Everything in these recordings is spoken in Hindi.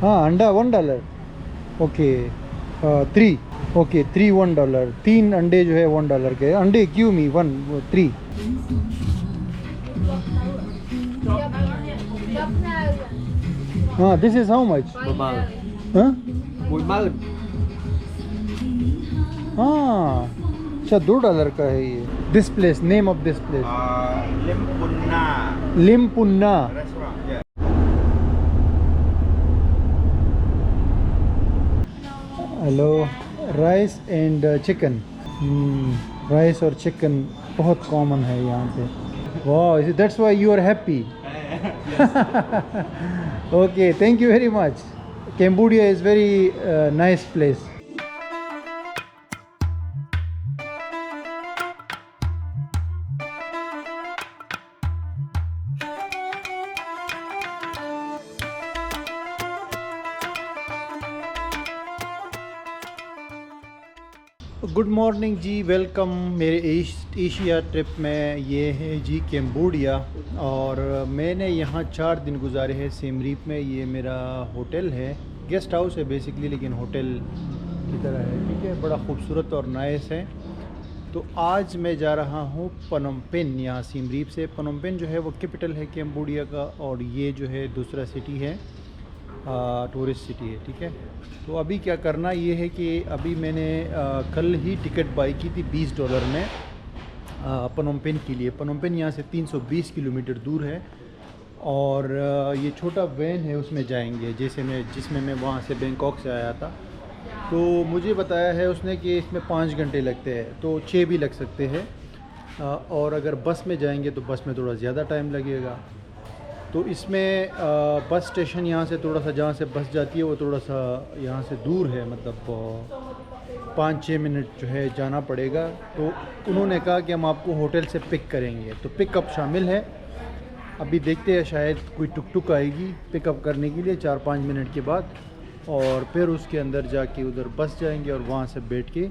हाँ अंडा $1। ओके 3। ओके 3 $1। 3 अंडे जो है $1 के। अंडे क्यों मी 3। हाँ दिस इज हाउ मच? हाँ हाँ अच्छा $2 का है ये। This place, name of this place? लिमपुन्ना। Hello. Rice and chicken. Rice और चिकन बहुत कॉमन है यहाँ पे। वाह that's why you are happy. Okay thank you very much. Cambodia is very nice place. Good morning ji, welcome मेरे एशिया ट्रिप में। ये है जी कैम्बोडिया और मैंने यहाँ 4 दिन गुजारे हैं सिम रीप में। ये मेरा होटल है, गेस्ट हाउस है बेसिकली, लेकिन होटल की तरह है। ठीक है, बड़ा खूबसूरत और नाइस है। तो आज मैं जा रहा हूँ पनोम पेन, यहाँ सिम रीप से। पनोम पेन जो है वो कैपिटल है कैम्बोडिया का, और ये जो है दूसरा सिटी है, टूरिस्ट सिटी है। ठीक है, तो अभी क्या करना ये है कि अभी मैंने कल ही टिकट बाई की थी $20 में पनोम पेन के लिए। पनोम पेन यहाँ से 320 किलोमीटर दूर है, और ये छोटा वैन है उसमें जाएंगे, जिसमें मैं वहाँ से बैंकॉक से आया था। तो मुझे बताया है उसने कि इसमें 5 घंटे लगते हैं, तो 6 भी लग सकते हैं। और अगर बस में जाएंगे तो बस में थोड़ा ज़्यादा टाइम लगेगा। तो इसमें बस स्टेशन यहाँ से थोड़ा सा, जहाँ से बस जाती है वो थोड़ा सा यहाँ से दूर है, मतलब 5-6 मिनट जो है जाना पड़ेगा। तो उन्होंने कहा कि हम आपको होटल से पिक करेंगे, तो पिकअप शामिल है। अभी देखते हैं, शायद कोई टुक टुक आएगी पिकअप करने के लिए 4-5 मिनट के बाद, और फिर उसके अंदर जाके उधर बस जाएंगे और वहाँ से बैठ के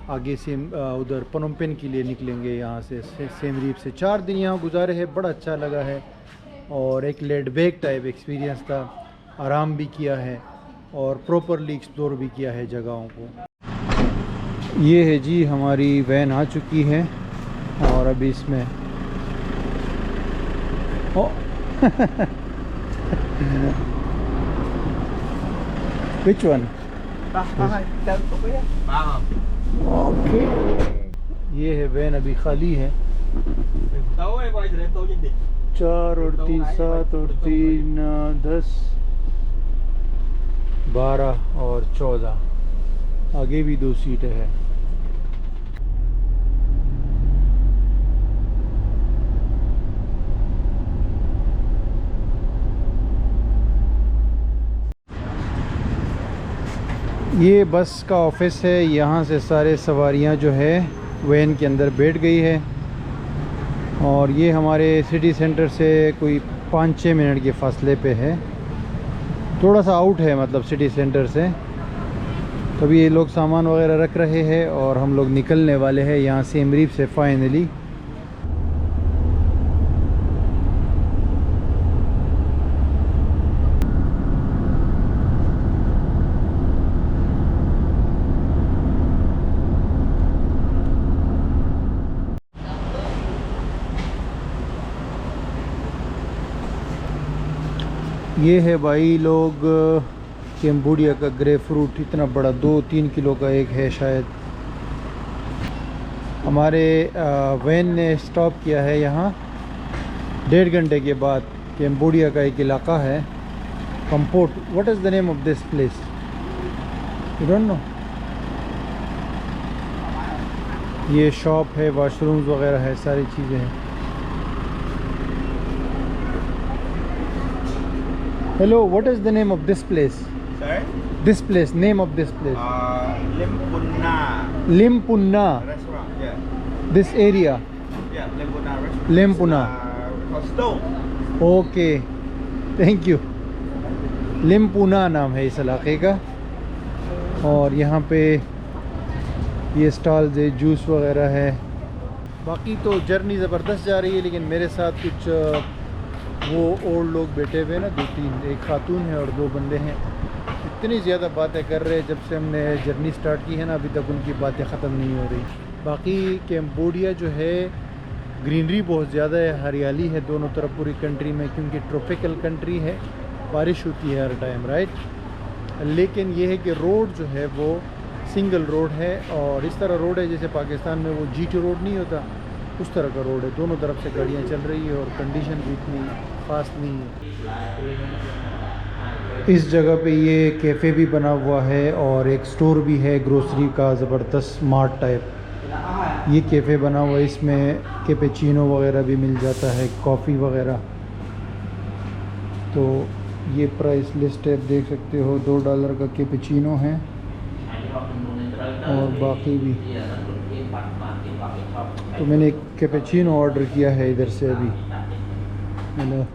आगे से उधर पनोम पेन के लिए निकलेंगे। यहाँ से सिम रीप से 4 दिन यहाँ गुजारे हैं, बड़ा अच्छा लगा है, और एक लेड बैक टाइप एक्सपीरियंस था। आराम भी किया है और प्रॉपरली एक्सप्लोर भी किया है जगहों को। ये है जी हमारी वैन आ चुकी है, और अभी इसमें विच वन? ओके, ये है वैन, अभी खाली है। 4 और 3 7 और 3 10 12 और 14, आगे भी 2 सीटें हैं। ये बस का ऑफिस है, यहाँ से सारे सवारियाँ जो है वैन के अंदर बैठ गई है, और ये हमारे सिटी सेंटर से कोई 5-6 मिनट के फासले पे है। थोड़ा सा आउट है मतलब सिटी सेंटर से। तभी ये लोग सामान वगैरह रख रहे हैं और हम लोग निकलने वाले हैं यहाँ सिम रीप से फाइनली। ये है भाई लोग कैम्बोडिया का ग्रेप फ्रूट, इतना बड़ा 2-3 किलो का एक है शायद। हमारे वैन ने स्टॉप किया है यहाँ 1.5 घंटे के बाद। कैम्बोडिया का एक इलाका है Kampot. What is the name of this place? You don't know? ये शॉप है, वाशरूम्स वगैरह है, सारी चीज़ें हैं। Hello, what is the name of this place? Sorry? This place, name of this place? Limpunna. Limpunna. Restaurant, yeah. This area? Yeah, Limpunna restaurant. Limpunna. Hostel. Okay, thank you. लिम्पुना नाम है इस इलाके का, और यहाँ पे ये स्टॉल्स है, जूस वगैरह है। बाकी तो जर्नी ज़बरदस्त जा रही है, लेकिन मेरे साथ कुछ वो ओल्ड लोग बैठे हुए ना, 2-3, एक खातून है और 2 बंदे हैं। इतनी ज़्यादा बातें कर रहे हैं, जब से हमने जर्नी स्टार्ट की है ना अभी तक उनकी बातें ख़त्म नहीं हो रही। बाकी कैम्बोडिया जो है ग्रीनरी बहुत ज़्यादा है, हरियाली है दोनों तरफ पूरी कंट्री में, क्योंकि ट्रॉपिकल कंट्री है, बारिश होती है हर टाइम, राइट। लेकिन ये है कि रोड जो है वो सिंगल रोड है, और इस तरह रोड है जैसे पाकिस्तान में वो GT रोड नहीं होता, उस तरह का रोड है। दोनों तरफ से गाड़ियाँ चल रही है और कंडीशन भी इतनी ख़ास नहीं है। इस जगह पे ये कैफ़े भी बना हुआ है और एक स्टोर भी है ग्रोसरी का, ज़बरदस्त मार्ट टाइप। ये कैफ़े बना हुआ है, इसमें कैपेचिनो वगैरह भी मिल जाता है, कॉफ़ी वगैरह। तो ये प्राइस लिस्ट है, देख सकते हो, $2 का कैपेचिनो है और बाकी भी। तो मैंने एक कैपेचिनो ऑर्डर किया है इधर से अभी। हेलो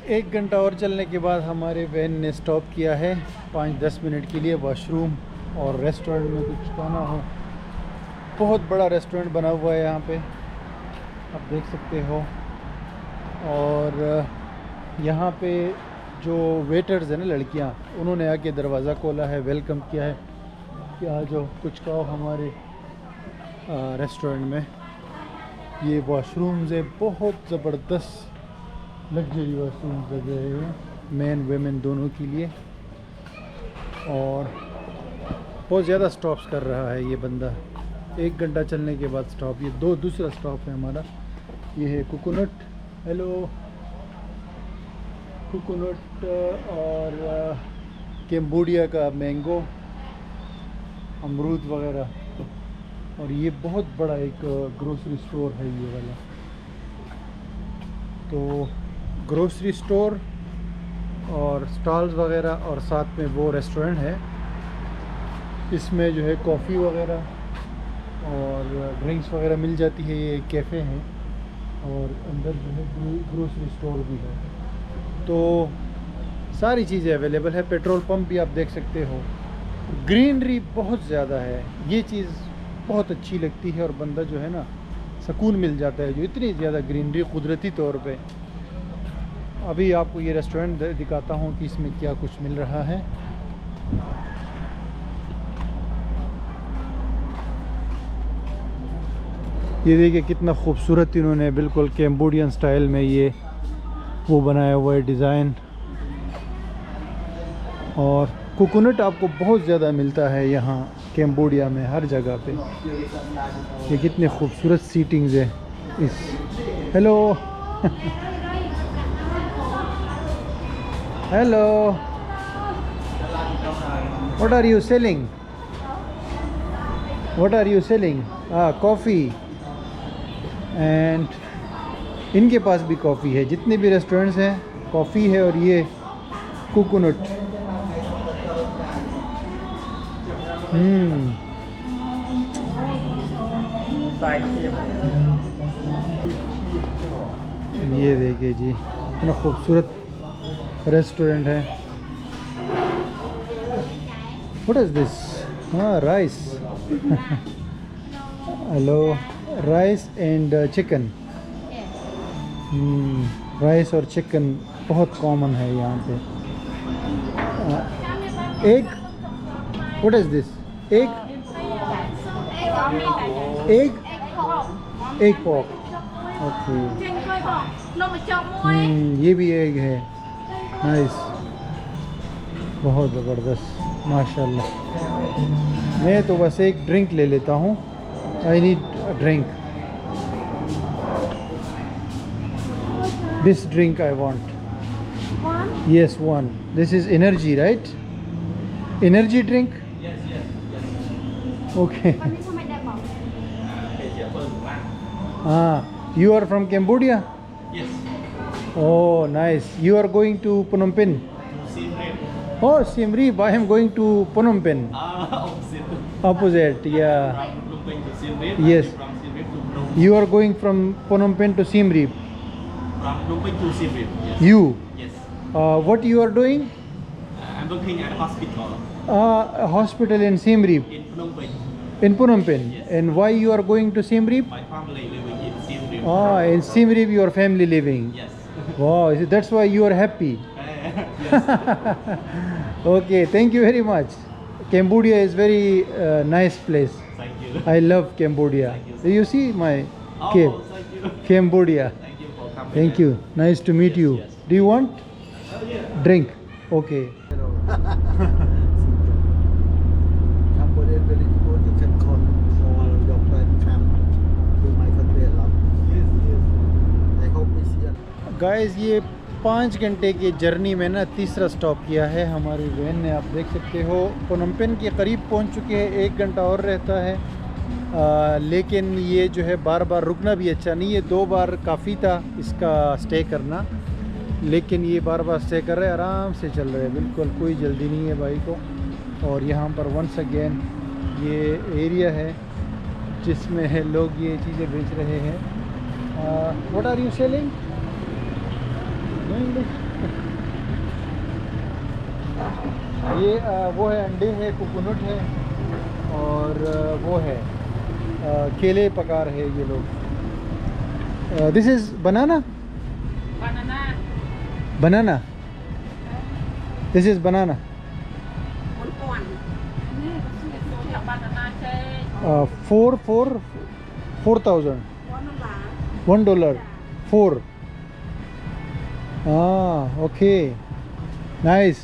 एक घंटा और चलने के बाद हमारे वैन ने स्टॉप किया है 5-10 मिनट के लिए, वॉशरूम और रेस्टोरेंट में कुछ खाना हो। बहुत बड़ा रेस्टोरेंट बना हुआ है यहाँ पे, आप देख सकते हो। और यहाँ पे जो वेटर्स हैं ना, लड़कियाँ, उन्होंने आके दरवाज़ा खोला है, वेलकम किया है कि आ जाओ कुछ खाओ हमारे रेस्टोरेंट में। ये वॉशरूम्स है, बहुत ज़बरदस्त लग्जरी वॉशरूम्स लगे हैं, मेन वेमेन दोनों के लिए। और बहुत ज़्यादा स्टॉप्स कर रहा है ये बंदा, 1 घंटा चलने के बाद स्टॉप। ये दूसरा स्टॉप है हमारा, ये है कोकोनट। हेलो कोकोनट और कैम्बोडिया का मैंगो, अमरूद वगैरह। और ये बहुत बड़ा एक ग्रोसरी स्टोर है ये वाला। तो ग्रोसरी स्टोर और स्टॉल्स वगैरह और साथ में वो रेस्टोरेंट है। इसमें जो है कॉफ़ी वगैरह और ड्रिंक्स वगैरह मिल जाती है। ये कैफ़े है और अंदर जो है ग्रोसरी स्टोर भी है। तो सारी चीज़ें अवेलेबल है। पेट्रोल पंप भी आप देख सकते हो। ग्रीनरी बहुत ज़्यादा है, ये चीज़ बहुत अच्छी लगती है और बंदा जो है ना सुकून मिल जाता है, जो इतनी ज़्यादा ग्रीनरी कुदरती तौर पे। अभी आपको ये रेस्टोरेंट दिखाता हूँ कि इसमें क्या कुछ मिल रहा है। ये देखिए कितना खूबसूरत इन्होंने बिल्कुल कैम्बोडियन स्टाइल में ये वो बनाया हुआ है डिज़ाइन। और कोकोनट आपको बहुत ज़्यादा मिलता है यहाँ कैम्बोडिया में, हर जगह पे। ये कितने खूबसूरत सीटिंग्स है इस। Hello hello, what are you selling? What are you selling? Coffee. And इनके पास भी कॉफ़ी है, जितने भी रेस्टोरेंट्स हैं कॉफ़ी है। और ये कोकोनट। ये देखिए जी, इतना खूबसूरत रेस्टोरेंट है। What is this? हाँ, rice. Hello, rice and chicken. Rice और चिकन बहुत कॉमन है यहाँ पे। Egg, what is this? Egg, egg, egg pop. Okay, ये भी एग है। नाइस, बहुत ज़बरदस्त, माशाल्लाह। मैं तो बस एक ड्रिंक ले लेता हूँ। I need a drink. This drink I want. Yes, one. This is energy, right? Energy drink? Yes. Okay. You are from Cambodia? Yes. Oh, nice. You are going to Phnom Penh? Siem Reap. Oh, Siem Reap. I am going to Phnom Penh. Opposite. Opposite, yeah. From Phnom Penh to Siem Reap. Yes. From Siem Reap to Phnom You are going from Phnom Penh to Siem Reap. From Phnom Penh to Siem Reap. Yes. You. Yes. What you are doing? I'm working at a hospital A hospital in Siem Reap. in Phnom Penh. In Phnom Penh. Yes. And why you are going to Siem Reap? My family living in Siem Reap. Ah, in Siem Reap your family living. Yes. Wow, that's why you are happy. Yes. Okay, thank you very much. Cambodia is very nice place. Thank you. I love Cambodia. Thank you. Do you see my cave? Oh, thank you. Cambodia. Thank you for coming. Thank you. Nice to meet Yes, you. yes. Do you want Oh, yeah. drink? Okay. Cambodia very good. You can call your friend come to my country a lot. I hope we see you. Guys ये 5 घंटे की जर्नी में ना तीसरा स्टॉप किया है हमारी वैन ने। आप देख सकते हो पुनम पेन के करीब पहुंच चुके हैं। 1 घंटा और रहता है। लेकिन ये जो है बार बार रुकना भी अच्छा नहीं है। 2 बार काफ़ी था इसका स्टे करना, लेकिन ये बार बार स्टे कर रहे हैं। आराम से चल रहे हैं, बिल्कुल कोई जल्दी नहीं है भाई को। और यहाँ पर वंस अगेन ये एरिया है जिसमें लोग ये चीज़ें बेच रहे हैं। What are you selling? ये वो है, अंडे है, कोकोनट है और वो है केले पका रहे हैं ये लोग। This is banana. Banana this is banana. 4,000 $1 4। Okay nice.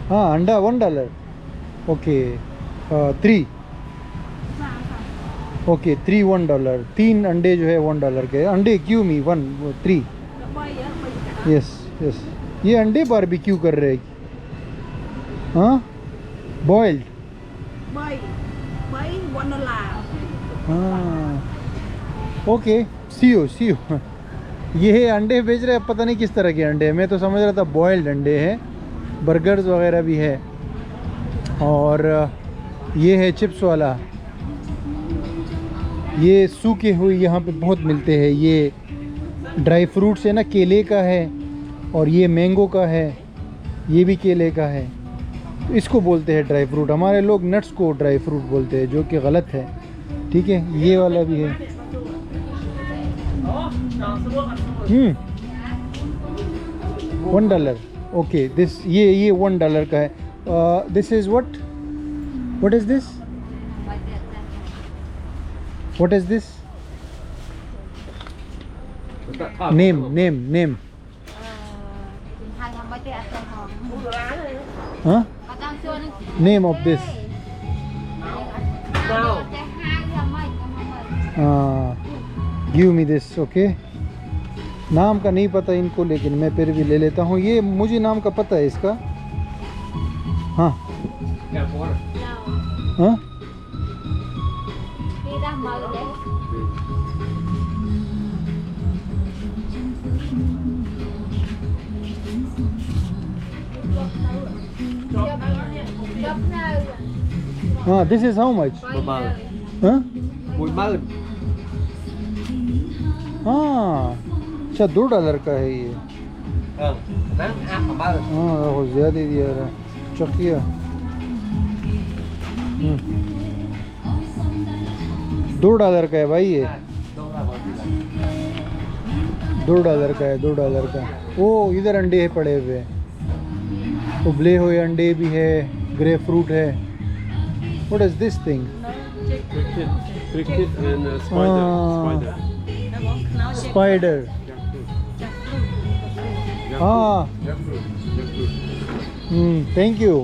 हाँ अंडा $1। ओके 3। ओके 3 $1। 3 अंडे जो है $1 के। अंडे क्यों मी 1 3। Yes yes. ये अंडे बारबेक्यू कर रहे हैं। हाँ बॉइल्ड। हाँ ओके सी यू। ये अंडे बेच रहे हैं, पता नहीं किस तरह के अंडे हैं। मैं तो समझ रहा था बॉइल्ड अंडे हैं। बर्गर्स वगैरह भी है। और ये है चिप्स वाला। ये सूखे हुए यहाँ पे बहुत मिलते हैं। ये ड्राई फ्रूट्स है ना, केले का है और ये मैंगो का है। ये भी केले का है। इसको बोलते हैं ड्राई फ्रूट। हमारे लोग नट्स को ड्राई फ्रूट बोलते हैं, जो कि गलत है। ठीक है, ये वाला भी है। $1। ओके दिस ये $1 का है। This is what is this? What is this? Name हाँ name of this. Give me this. Okay नाम का नहीं पता इनको, लेकिन मैं फिर भी ले लेता हूँ। ये मुझे नाम का पता है इसका। हाँ हाँ हाँ दिस इज हाउ मच? हाँ हाँ अच्छा $2 का है ये। हाँ बहुत ज़्यादा ही दिया रहा चकिया। $2 का है भाई ये। $2 का है, $2 का। ओ इधर अंडे पड़े हुए, उबले हुए अंडे भी है, ग्रे फ्रूट है। What is this thing? Cricket and Spider. हाँ thank you.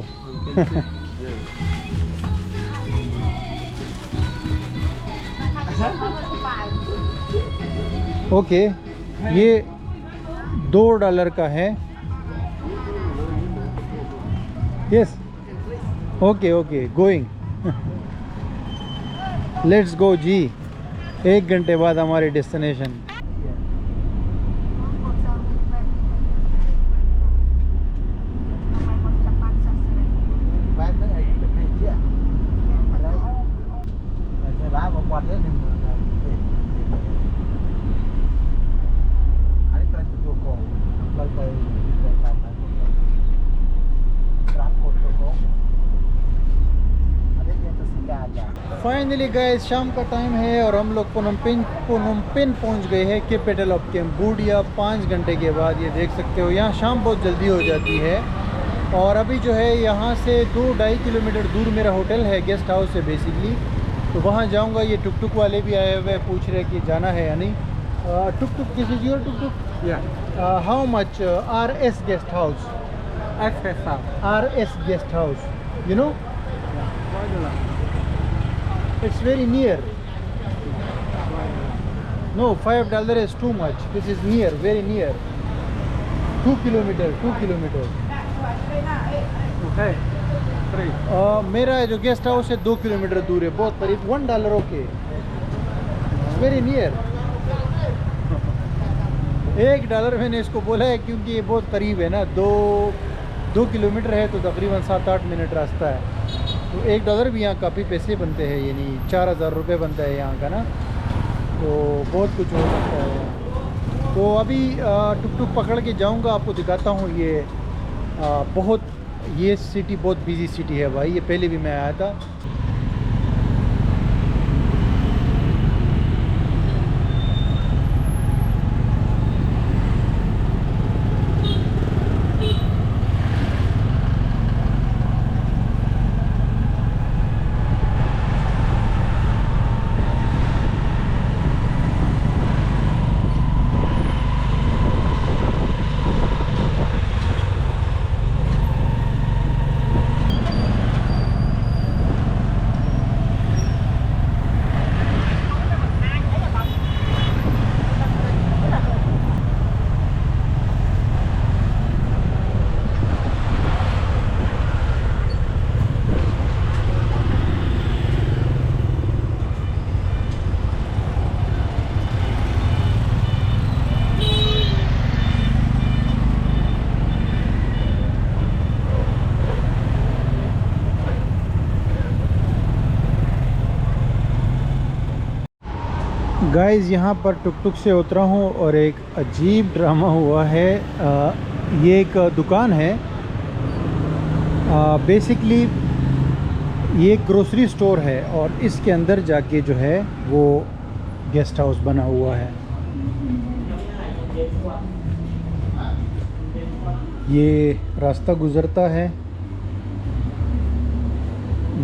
ओके ये $2 का है। Yes okay okay going. Let's go ji. 1 घंटे बाद हमारे डेस्टिनेशन। วันนี้1 เมืองนะอันนี้เป็นตัวโกงเราไปตามนั้นร้านโคตรโกงอันนี้เป็นสินค้าจ้ะ फाइनली गाइस शाम का टाइम है और हम लोग पुनमपिन पहुंच गए हैं, कैपिटल ऑफ कैम्बोडिया। 5 घंटे के बाद ये देख सकते हो यहाँ शाम बहुत जल्दी हो जाती है। और अभी जो है यहाँ से 2-2.5 किलोमीटर दूर मेरा होटल है, गेस्ट हाउस है बेसिकली, तो वहाँ जाऊँगा। ये टुक टुक वाले भी आए हुए पूछ रहे कि जाना है या नहीं। Tuk tuk this is your tuk tuk? How much RS guest house? RS guest house, you know? It's very near. No, $5 is too much. This is near, very near. 2 kilometer. Okay. Free. मेरा जो गेस्ट हाउस है 2 किलोमीटर दूर है, बहुत करीब। $1 ओके, वेरी नियर। $1 मैंने इसको बोला है क्योंकि ये बहुत करीब है ना, 2 किलोमीटर है तो तकरीबन 7-8 मिनट रास्ता है। तो $1 भी यहाँ काफ़ी पैसे बनते हैं, यानी 4000 रुपये बनता है यहाँ का ना, तो बहुत कुछ हो सकता है। तो अभी टुक टुक पकड़ के जाऊँगा, आपको दिखाता हूँ। ये सिटी बहुत बिजी सिटी है भाई, ये पहले भी मैं आया था। गाइस यहाँ पर टुक टुक से उतरा हूँ और एक अजीब ड्रामा हुआ है। ये एक दुकान है, बेसिकली ये एक ग्रोसरी स्टोर है और इसके अंदर जाके जो है वो गेस्ट हाउस बना हुआ है। ये रास्ता गुज़रता है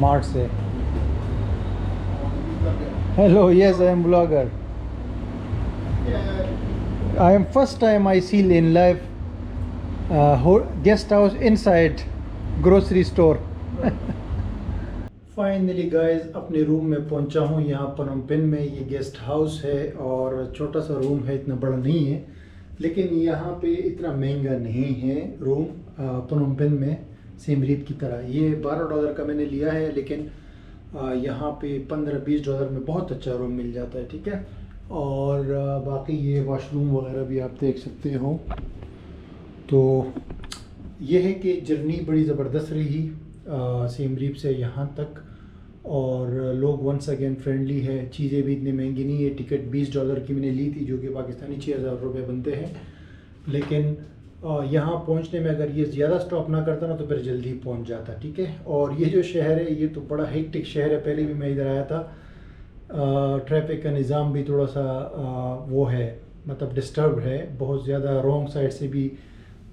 मार्ट से। Hello, yes, I am blogger. I am first time I see in life guest house inside grocery store. Finally guys, अपने रूम में पहुंचा हूं। यहाँ पुनमपिन में ये गेस्ट हाउस है और छोटा सा रूम है, इतना बड़ा नहीं है, लेकिन यहाँ पे इतना महंगा नहीं है रूम पुनमपिन में सिम रीप की तरह। ये $12 का मैंने लिया है, लेकिन यहाँ पे $15-20 में बहुत अच्छा रूम मिल जाता है, ठीक है। और बाकी ये वॉशरूम वगैरह भी आप देख सकते हो। तो ये है कि जर्नी बड़ी ज़बरदस्त रही सिम रीप से यहाँ तक, और लोग वंस अगेन फ्रेंडली है। चीज़ें भी इतनी महंगी नहीं है। टिकट $20 की मैंने ली थी, जो कि पाकिस्तानी 6000 रुपये बनते हैं, लेकिन यहाँ पहुँचने में अगर ये ज़्यादा स्टॉप ना करता ना तो फिर जल्दी पहुँच जाता, ठीक है। और ये जो शहर है ये तो बड़ा हेक्टिक शहर है। पहले भी मैं इधर आया था, ट्रैफिक का निज़ाम भी थोड़ा सा वो है, मतलब डिस्टर्ब है बहुत ज़्यादा। रॉन्ग साइड से भी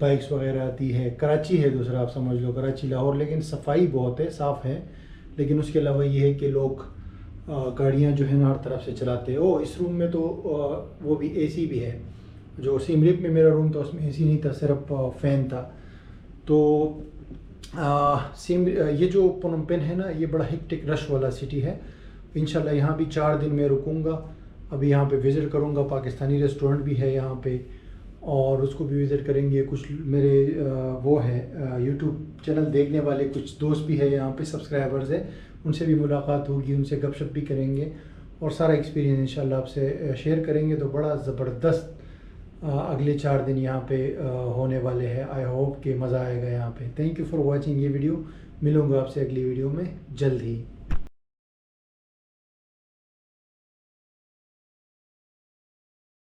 बाइक्स वगैरह आती है। कराची है दूसरा, आप समझ लो कराची लाहौर, लेकिन सफाई बहुत है, साफ़ है। लेकिन उसके अलावा ये है कि लोग गाड़ियाँ जो है ना हर तरफ से चलाते हैं। इस रूम में तो वो भी AC भी है। जो सिम रीप में मेरा रूम था उसमें AC नहीं था, सिर्फ फ़ैन था। तो ये जो पुनमपिन है ना, ये बड़ा हेक्टिक रश वाला सिटी है। इंशाल्लाह यहाँ भी 4 दिन मैं रुकूँगा। अभी यहाँ पे विज़िट करूँगा, पाकिस्तानी रेस्टोरेंट भी है यहाँ पे, और उसको भी विज़िट करेंगे। कुछ मेरे वो है यूट्यूब चैनल देखने वाले कुछ दोस्त भी है यहाँ पे, सब्सक्राइबर्स है, उनसे भी मुलाकात होगी, उनसे गपशप भी करेंगे और सारा एक्सपीरियंस इंशाल्लाह आपसे शेयर करेंगे। तो बड़ा ज़बरदस्त अगले 4 दिन यहाँ पे होने वाले हैं। आई होप कि मज़ा आएगा यहाँ पे। थैंक यू फॉर वॉचिंग ये वीडियो। मिलूँगा आपसे अगली वीडियो में जल्द ही।